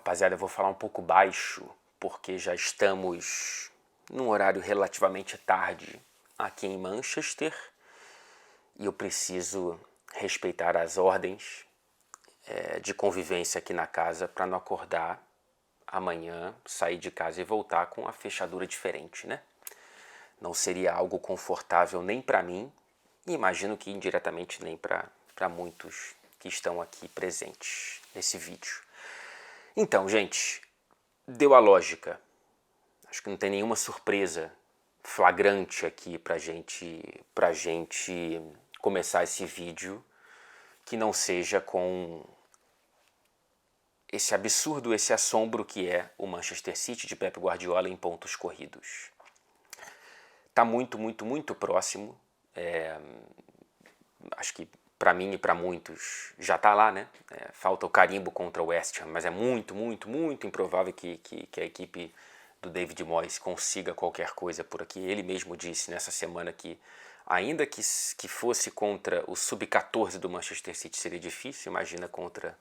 Rapaziada, eu vou falar um pouco baixo, porque já estamos num horário relativamente tarde aqui em Manchester e eu preciso respeitar as ordens de convivência aqui na casa para não acordar amanhã, sair de casa e voltar com a fechadura diferente, né? Não seria algo confortável nem para mim e imagino que indiretamente nem para muitos que estão aqui presentes nesse vídeo. Então, gente, deu a lógica. Acho que não tem nenhuma surpresa flagrante aqui pra gente começar esse vídeo que não seja com esse absurdo, esse assombro que é o Manchester City de Pep Guardiola em pontos corridos. Tá muito próximo. Acho que para mim e para muitos já tá lá, né? Falta o carimbo contra o West Ham, mas é muito improvável que a equipe do David Moyes consiga qualquer coisa por aqui. Ele mesmo disse nessa semana que ainda que fosse contra o Sub-14 do Manchester City seria difícil, imagina contra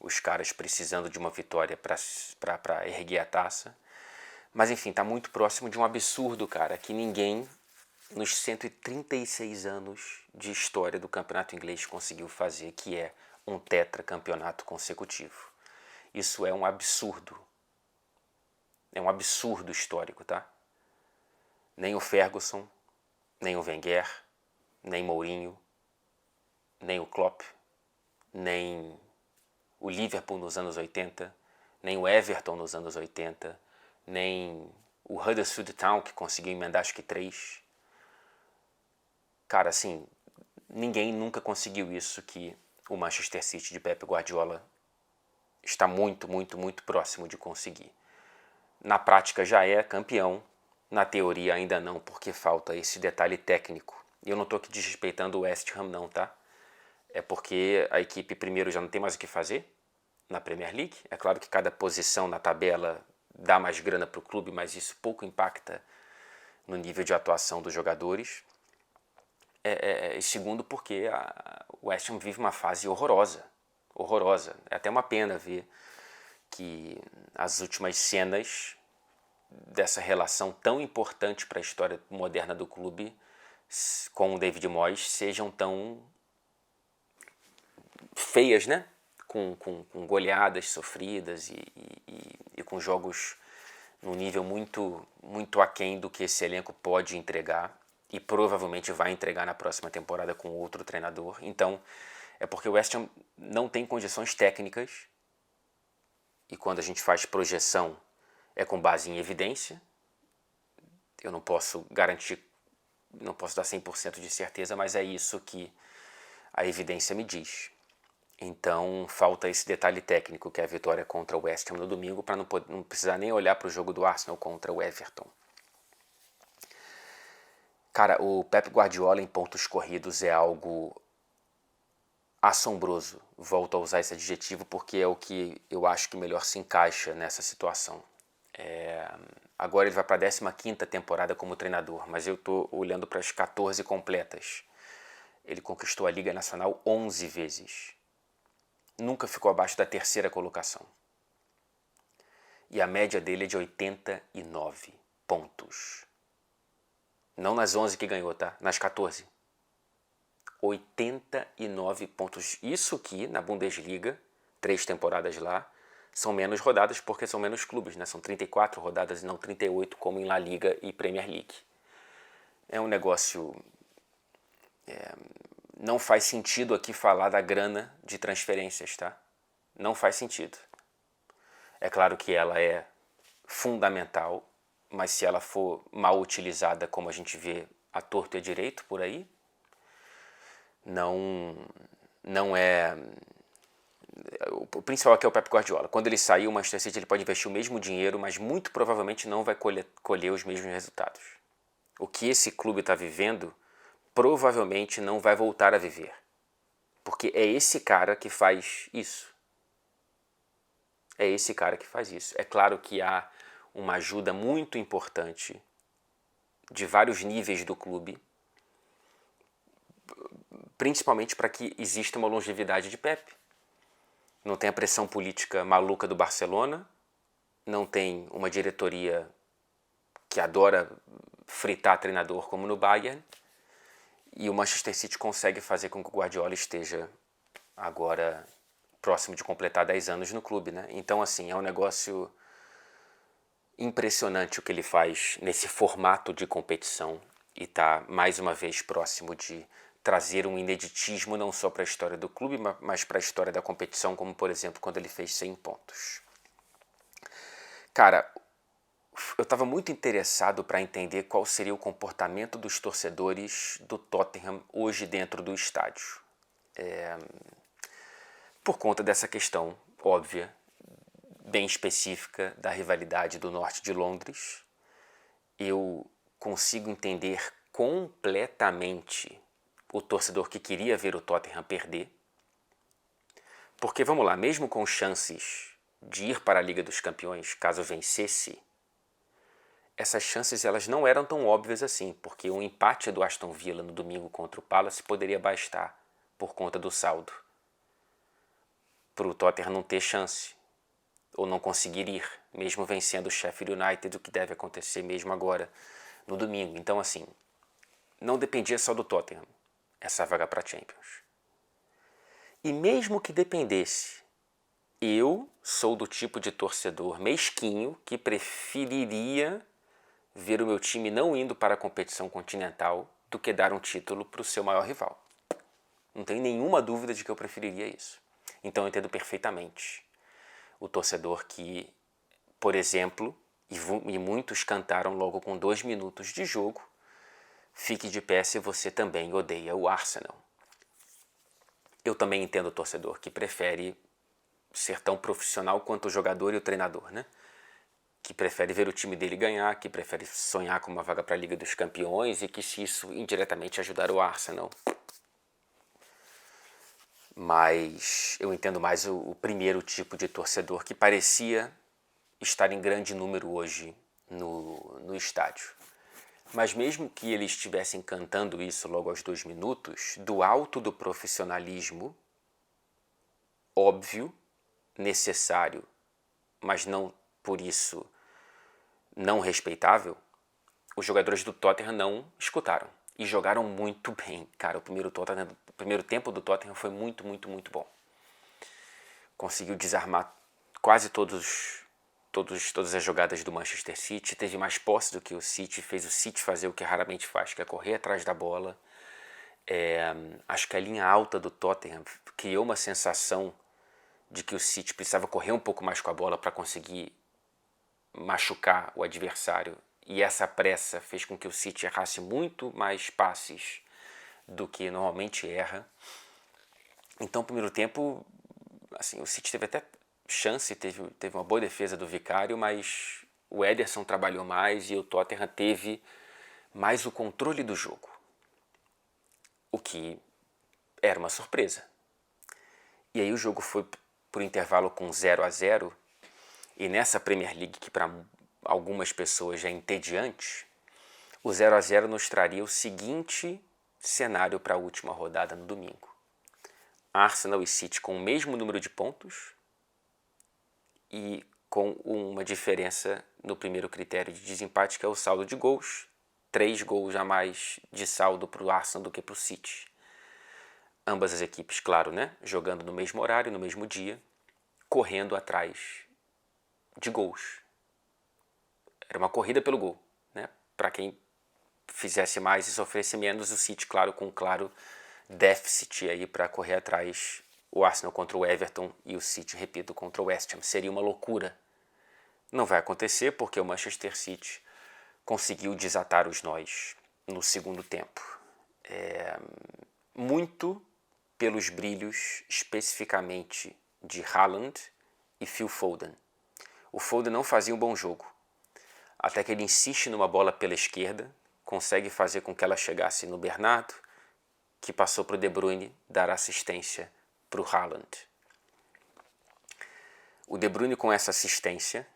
os caras precisando de uma vitória para erguer a taça. Mas enfim, tá muito próximo de um absurdo, cara, que ninguém nos 136 anos de história do campeonato inglês conseguiu fazer, que é um tetracampeonato consecutivo. Isso é um absurdo. É um absurdo histórico, tá? Nem o Ferguson, nem o Wenger, nem Mourinho, nem o Klopp, nem o Liverpool nos anos 80, nem o Everton nos anos 80, nem o Huddersfield Town, que conseguiu emendar acho que 3. Cara, assim, ninguém nunca conseguiu isso que o Manchester City de Pep Guardiola está muito próximo de conseguir. Na prática já é campeão, na teoria ainda não, porque falta esse detalhe técnico. E eu não estou aqui desrespeitando o West Ham não, tá? É porque a equipe primeiro já não tem mais o que fazer na Premier League. É claro que cada posição na tabela dá mais grana para o clube, mas isso pouco impacta no nível de atuação dos jogadores. E segundo porque o West Ham vive uma fase horrorosa. É até uma pena ver que as últimas cenas dessa relação tão importante para a história moderna do clube com o David Moyes sejam tão feias, né? Com goleadas sofridas e com jogos num nível muito aquém do que esse elenco pode entregar e provavelmente vai entregar na próxima temporada com outro treinador. Então, é porque o West Ham não tem condições técnicas e quando a gente faz projeção é com base em evidência. Eu não posso garantir, não posso dar 100% de certeza, mas é isso que a evidência me diz. Então falta esse detalhe técnico que é a vitória contra o West Ham no domingo para não precisar nem olhar para o jogo do Arsenal contra o Everton. Cara, o Pep Guardiola em pontos corridos é algo assombroso. Volto a usar esse adjetivo porque é o que eu acho que melhor se encaixa nessa situação. Agora ele vai para a 15ª temporada como treinador, mas eu estou olhando para as 14 completas. Ele conquistou a Liga Nacional 11 vezes. Nunca ficou abaixo da 3ª colocação. E a média dele é de 89 pontos. Não nas 11 que ganhou, tá? Nas 14. 89 pontos. Isso que na Bundesliga, 3 temporadas lá, são menos rodadas porque são menos clubes, né? São 34 rodadas e não 38 como em La Liga e Premier League. É um negócio... Não faz sentido aqui falar da grana de transferências, tá? Não faz sentido. É claro que ela é fundamental, mas se ela for mal utilizada, como a gente vê à torto e à direito por aí, não é... O principal aqui é o Pep Guardiola. Quando ele sair, o Manchester City ele pode investir o mesmo dinheiro, mas muito provavelmente não vai colher os mesmos resultados. O que esse clube está vivendo provavelmente não vai voltar a viver. Porque é esse cara que faz isso. É esse cara que faz isso. É claro que há uma ajuda muito importante de vários níveis do clube, principalmente para que exista uma longevidade de Pep. não tem a pressão política maluca do Barcelona, não tem uma diretoria que adora fritar treinador como no Bayern, e o Manchester City consegue fazer com que o Guardiola esteja agora próximo de completar 10 anos no clube, né? Então, assim, é um negócio impressionante o que ele faz nesse formato de competição e tá mais uma vez próximo de trazer um ineditismo não só para a história do clube, mas para a história da competição, como por exemplo quando ele fez 100 pontos. Cara, eu estava muito interessado para entender qual seria o comportamento dos torcedores do Tottenham hoje dentro do estádio. Por conta dessa questão óbvia, bem específica da rivalidade do norte de Londres, eu consigo entender completamente o torcedor que queria ver o Tottenham perder. Porque, vamos lá, mesmo com chances de ir para a Liga dos Campeões, caso vencesse, essas chances elas não eram tão óbvias assim, porque um empate do Aston Villa no domingo contra o Palace poderia bastar por conta do saldo para o Tottenham não ter chance ou não conseguir ir, mesmo vencendo o Sheffield United, o que deve acontecer mesmo agora no domingo. Então, assim, não dependia só do Tottenham essa vaga para Champions. E mesmo que dependesse, eu sou do tipo de torcedor mesquinho que preferiria ver o meu time não indo para a competição continental do que dar um título para o seu maior rival. Não tenho nenhuma dúvida de que eu preferiria isso. Então eu entendo perfeitamente o torcedor que, por exemplo, e muitos cantaram logo com 2 minutos de jogo, fique de pé se você também odeia o Arsenal. Eu também entendo o torcedor que prefere ser tão profissional quanto o jogador e o treinador, né? Que prefere ver o time dele ganhar, que prefere sonhar com uma vaga para a Liga dos Campeões e que se isso indiretamente ajudar o Arsenal. Mas eu entendo mais o primeiro tipo de torcedor que parecia estar em grande número hoje no estádio. Mas mesmo que eles estivessem cantando isso logo aos 2 minutos, do alto do profissionalismo, óbvio, necessário, mas não por isso não respeitável, os jogadores do Tottenham não escutaram. E jogaram muito bem. Cara, o primeiro tempo do Tottenham foi muito, muito, muito bom. Conseguiu desarmar quase todas as jogadas do Manchester City. Teve mais posse do que o City. Fez o City fazer o que raramente faz, que é correr atrás da bola. Acho que a linha alta do Tottenham criou uma sensação de que o City precisava correr um pouco mais com a bola para conseguir machucar o adversário. E essa pressa fez com que o City errasse muito mais passes do que normalmente erra. Então, no primeiro tempo, assim, o City teve até chance, teve uma boa defesa do Vicário, mas o Ederson trabalhou mais e o Tottenham teve mais o controle do jogo. O que era uma surpresa. E aí o jogo foi por intervalo com 0-0, e nessa Premier League, que para algumas pessoas já é entediante, o 0-0 nos traria o seguinte cenário para a última rodada no domingo. Arsenal e City com o mesmo número de pontos e com uma diferença no primeiro critério de desempate, que é o saldo de gols. 3 gols a mais de saldo para o Arsenal do que para o City. Ambas as equipes, claro, né? Jogando no mesmo horário, no mesmo dia, correndo atrás de gols. Era uma corrida pelo gol, né? Para quem fizesse mais e sofresse menos, o City, claro, com um claro déficit aí para correr atrás. O Arsenal contra o Everton e o City, repito, contra o West Ham. Seria uma loucura. Não vai acontecer porque o Manchester City conseguiu desatar os nós no segundo tempo. Muito pelos brilhos especificamente de Haaland e Phil Foden. O Foden não fazia um bom jogo, até que ele insiste numa bola pela esquerda, consegue fazer com que ela chegasse no Bernardo, que passou para o De Bruyne dar assistência para o Haaland. O De Bruyne, com essa assistência,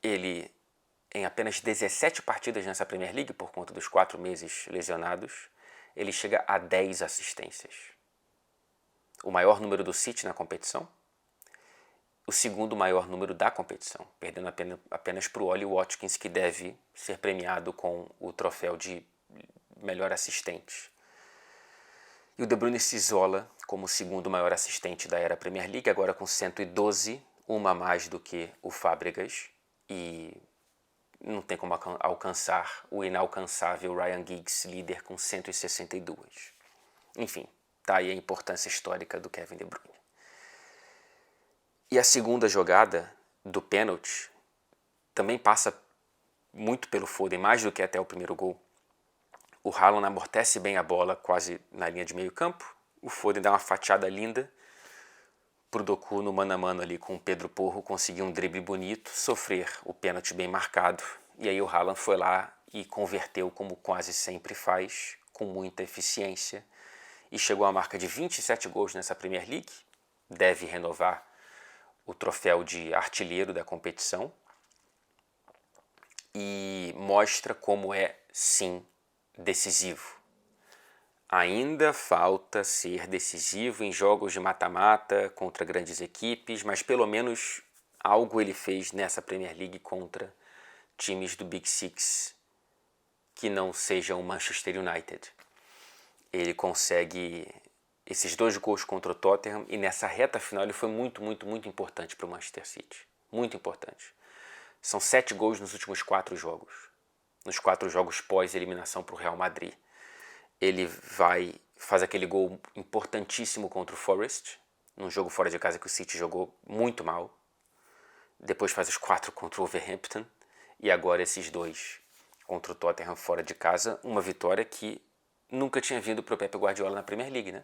ele, em apenas 17 partidas nessa Premier League, por conta dos 4 meses lesionados, ele chega a 10 assistências. O maior número do City na competição, o segundo maior número da competição, perdendo apenas para o Ollie Watkins, que deve ser premiado com o troféu de melhor assistente. E o De Bruyne se isola como o segundo maior assistente da era Premier League, agora com 112, uma a mais do que o Fábregas, e não tem como alcançar o inalcançável Ryan Giggs, líder com 162. Enfim, tá aí a importância histórica do Kevin De Bruyne. E a segunda jogada do pênalti também passa muito pelo Foden, mais do que até o primeiro gol. O Haaland amortece bem a bola quase na linha de meio campo. O Foden dá uma fatiada linda pro Doku no mano a mano ali com o Pedro Porro, conseguir um drible bonito, sofrer o pênalti bem marcado. E aí o Haaland foi lá e converteu, como quase sempre faz, com muita eficiência. E chegou à marca de 27 gols nessa Premier League. Deve renovar o troféu de artilheiro da competição. E mostra como é, sim, decisivo. Ainda falta ser decisivo em jogos de mata-mata contra grandes equipes, mas pelo menos algo ele fez nessa Premier League contra times do Big Six que não sejam o Manchester United. Ele consegue esses 2 gols contra o Tottenham e nessa reta final ele foi muito importante para o Manchester City. Muito importante. São 7 gols nos últimos 4 jogos. Nos 4 jogos pós-eliminação para o Real Madrid. Ele faz aquele gol importantíssimo contra o Forest, num jogo fora de casa que o City jogou muito mal. Depois faz os 4 contra o Wolverhampton. E agora esses 2 contra o Tottenham fora de casa. Uma vitória que nunca tinha vindo para o Pep Guardiola na Premier League, né?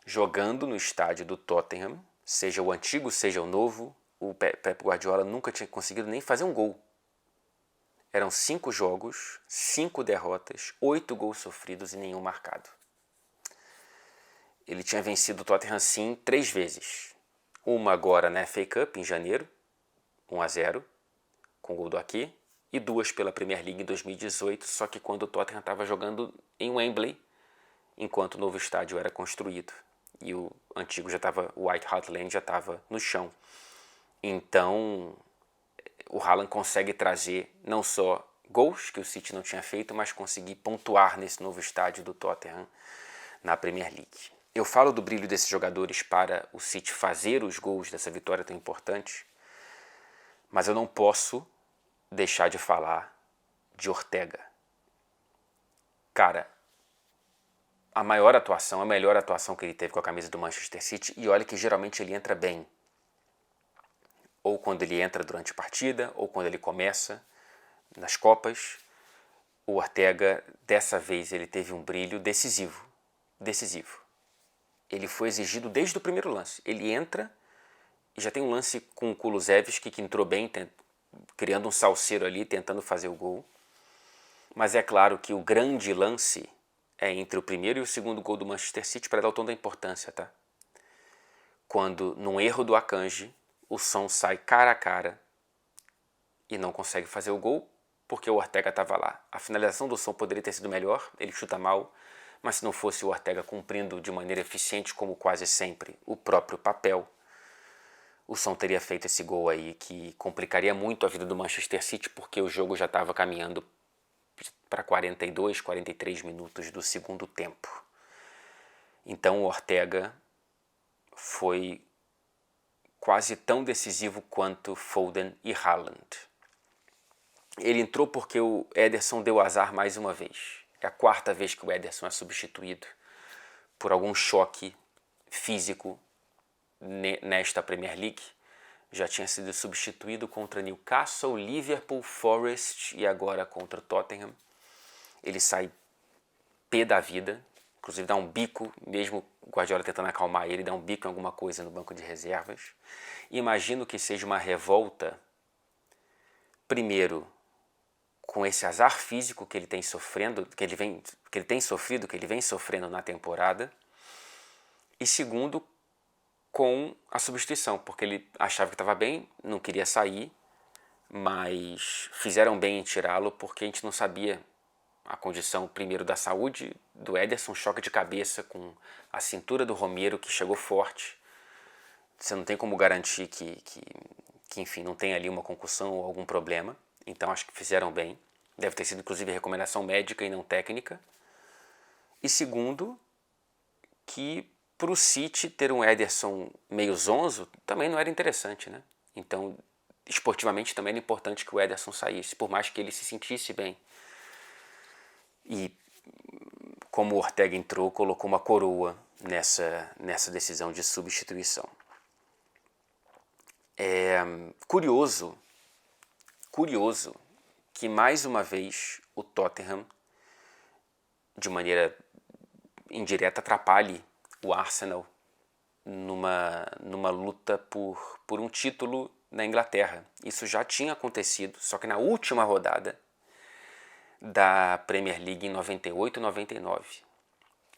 Jogando no estádio do Tottenham, seja o antigo, seja o novo, o Pep Guardiola nunca tinha conseguido nem fazer um gol. Eram 5 jogos, 5 derrotas, 8 gols sofridos e nenhum marcado. Ele tinha vencido o Tottenham sim 3 vezes. Uma agora na FA Cup, em janeiro, 1-0, com o gol do Ake, e 2 pela Premier League em 2018, só que quando o Tottenham estava jogando em Wembley, enquanto o novo estádio era construído. E o antigo o White Hart Lane já estava no chão. Então o Haaland consegue trazer não só gols que o City não tinha feito, mas conseguir pontuar nesse novo estádio do Tottenham na Premier League. Eu falo do brilho desses jogadores para o City fazer os gols dessa vitória tão importante, mas eu não posso deixar de falar de Ortega. Cara, a melhor atuação que ele teve com a camisa do Manchester City, e olha que geralmente ele entra bem. Ou quando ele entra durante a partida, ou quando ele começa nas Copas. O Ortega, dessa vez, ele teve um brilho decisivo. Decisivo. Ele foi exigido desde o primeiro lance. Ele entra e já tem um lance com o Kulusevski, que entrou bem, criando um salseiro ali, tentando fazer o gol. Mas é claro que o grande lance é entre o primeiro e o segundo gol do Manchester City, para dar o tom da importância, tá? Quando, num erro do Akanji, o Son sai cara a cara e não consegue fazer o gol porque o Ortega estava lá. A finalização do Son poderia ter sido melhor, ele chuta mal, mas se não fosse o Ortega cumprindo de maneira eficiente, como quase sempre, o próprio papel, o Son teria feito esse gol aí que complicaria muito a vida do Manchester City, porque o jogo já estava caminhando para 42, 43 minutos do segundo tempo. Então o Ortega foi quase tão decisivo quanto Foden e Haaland. Ele entrou porque o Ederson deu azar mais uma vez. É a 4ª vez que o Ederson é substituído por algum choque físico nesta Premier League. Já tinha sido substituído contra Newcastle, Liverpool, Forest e agora contra Tottenham. Ele sai pé da vida, inclusive dá um bico, mesmo o Guardiola tentando acalmar ele, dá um bico em alguma coisa no banco de reservas. Imagino que seja uma revolta, primeiro, com esse azar físico que ele tem sofrendo, que ele vem sofrendo na temporada, e segundo, com a substituição, porque ele achava que estava bem, não queria sair, mas fizeram bem em tirá-lo porque a gente não sabia a condição, primeiro, da saúde do Ederson, choque de cabeça com a cintura do Romero, que chegou forte você não tem como garantir que enfim, não tem ali uma concussão ou algum problema. Então acho que fizeram bem. Deve ter sido inclusive recomendação médica e não técnica. E segundo, que para o City ter um Ederson meio zonzo também não era interessante, né? Então, esportivamente também era importante que o Ederson saísse, por mais que ele se sentisse bem. E como o Ortega entrou, colocou uma coroa nessa decisão de substituição. Curioso que mais uma vez o Tottenham, de maneira indireta, atrapalhe o Arsenal numa luta por um título na Inglaterra. Isso já tinha acontecido, só que na última rodada da Premier League em 98 e 99.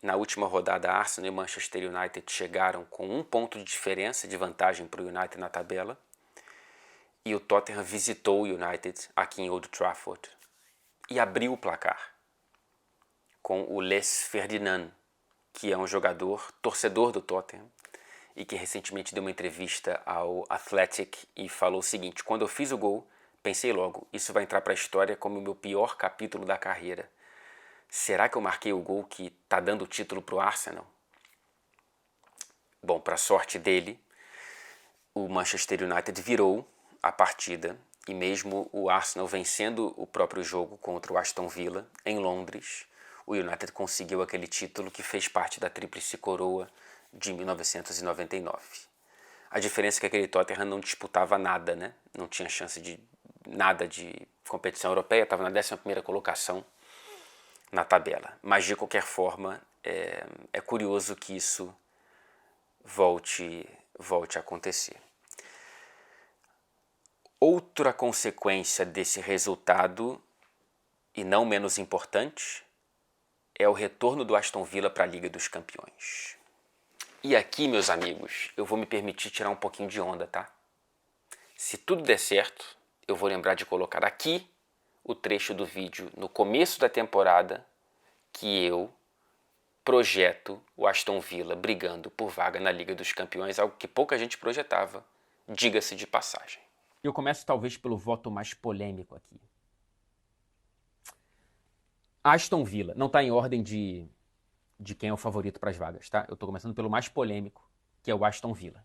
Na última rodada, Arsenal e Manchester United chegaram com 1 ponto de diferença de vantagem para o United na tabela, e o Tottenham visitou o United aqui em Old Trafford e abriu o placar com o Les Ferdinand, que é um jogador, torcedor do Tottenham, e que recentemente deu uma entrevista ao Athletic e falou o seguinte: quando eu fiz o gol, pensei logo, isso vai entrar para a história como o meu pior capítulo da carreira. Será que eu marquei o gol que está dando o título para o Arsenal? Bom, para a sorte dele, o Manchester United virou a partida, e mesmo o Arsenal vencendo o próprio jogo contra o Aston Villa em Londres, o United conseguiu aquele título que fez parte da Tríplice Coroa de 1999. A diferença é que aquele Tottenham não disputava nada, né? Não tinha chance de nada de competição europeia, estava na 11ª colocação na tabela. Mas, de qualquer forma, é curioso que isso volte a acontecer. Outra consequência desse resultado, e não menos importante, é o retorno do Aston Villa para a Liga dos Campeões. E aqui, meus amigos, eu vou me permitir tirar um pouquinho de onda, tá? Se tudo der certo, eu vou lembrar de colocar aqui o trecho do vídeo no começo da temporada que eu projeto o Aston Villa brigando por vaga na Liga dos Campeões, algo que pouca gente projetava, diga-se de passagem. Eu começo talvez pelo voto mais polêmico aqui. Aston Villa, não está em ordem de quem é o favorito para as vagas, tá? Eu estou começando pelo mais polêmico, que é o Aston Villa.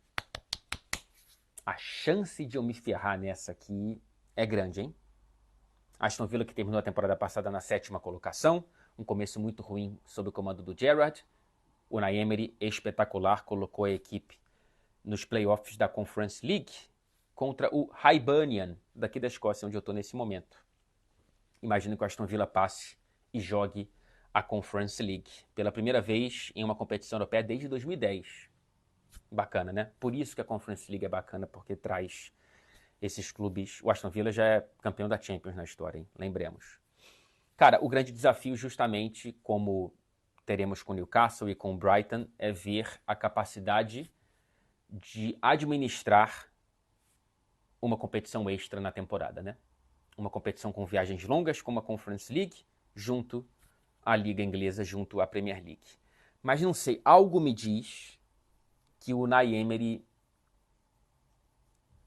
A chance de eu me ferrar nessa aqui é grande, hein? Aston Villa, que terminou a temporada passada na 7ª colocação, um começo muito ruim sob o comando do Gerrard. O Unai Emery, espetacular, colocou a equipe nos playoffs da Conference League contra o Hibernian, daqui da Escócia, onde eu estou nesse momento. Imagino que o Aston Villa passe e jogue a Conference League pela primeira vez em uma competição europeia desde 2010. Bacana, né? Por isso que a Conference League é bacana, porque traz esses clubes. O Aston Villa já é campeão da Champions na história, hein? Lembremos. Cara, o grande desafio, justamente como teremos com o Newcastle e com o Brighton, é ver a capacidade de administrar uma competição extra na temporada, né? Uma competição com viagens longas, como a Conference League, junto à Liga Inglesa, junto à Premier League. Mas não sei, algo me diz que o Unai Emery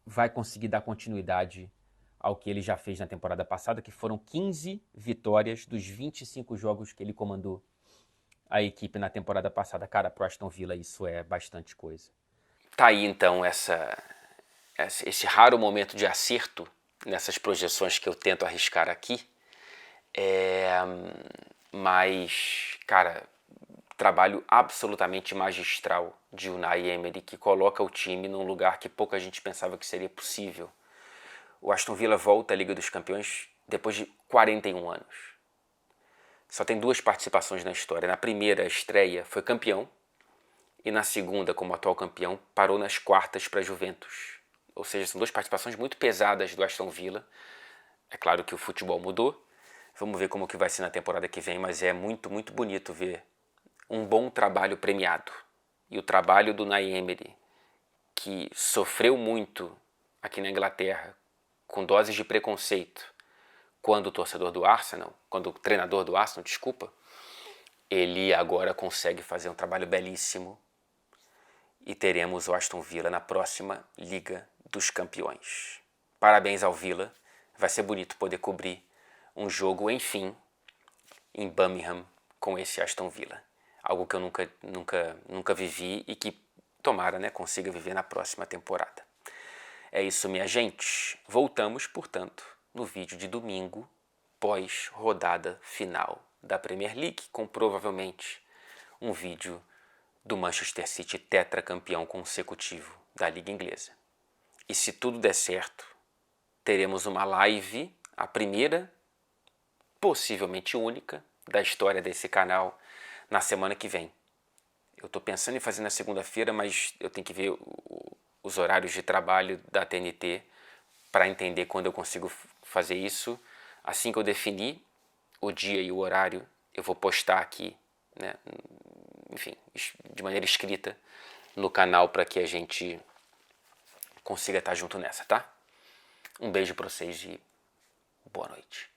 vai conseguir dar continuidade ao que ele já fez na temporada passada, que foram 15 vitórias dos 25 jogos que ele comandou a equipe na temporada passada. Cara, pro Aston Villa isso é bastante coisa. Tá aí então esse raro momento de acerto nessas projeções que eu tento arriscar aqui. Mas, cara, trabalho absolutamente magistral de Unai Emery, que coloca o time num lugar que pouca gente pensava que seria possível. O Aston Villa volta à Liga dos Campeões depois de 41 anos. Só tem 2 participações na história. Na primeira, a estreia, foi campeão, e na segunda, como atual campeão, parou nas quartas para a Juventus. Ou seja, são 2 participações muito pesadas do Aston Villa. É claro que o futebol mudou. Vamos ver como que vai ser na temporada que vem, mas é muito, muito bonito ver um bom trabalho premiado. E o trabalho do Unai Emery, que sofreu muito aqui na Inglaterra, com doses de preconceito, quando o torcedor do Arsenal, quando o treinador do Arsenal, desculpa, ele agora consegue fazer um trabalho belíssimo e teremos o Aston Villa na próxima Liga dos Campeões. Parabéns ao Villa, vai ser bonito poder cobrir um jogo, enfim, em Birmingham com esse Aston Villa. Algo que eu nunca vivi e que, tomara, né, consiga viver na próxima temporada. É isso, minha gente. Voltamos, portanto, no vídeo de domingo, pós-rodada final da Premier League, com provavelmente um vídeo do Manchester City tetracampeão consecutivo da Liga Inglesa. E se tudo der certo, teremos uma live, a primeira, possivelmente única, da história desse canal, na semana que vem. Eu estou pensando em fazer na segunda-feira, mas eu tenho que ver os horários de trabalho da TNT para entender quando eu consigo fazer isso. Assim que eu definir o dia e o horário, eu vou postar aqui, né, enfim, de maneira escrita no canal para que a gente consiga estar junto nessa, tá? Um beijo para vocês e boa noite.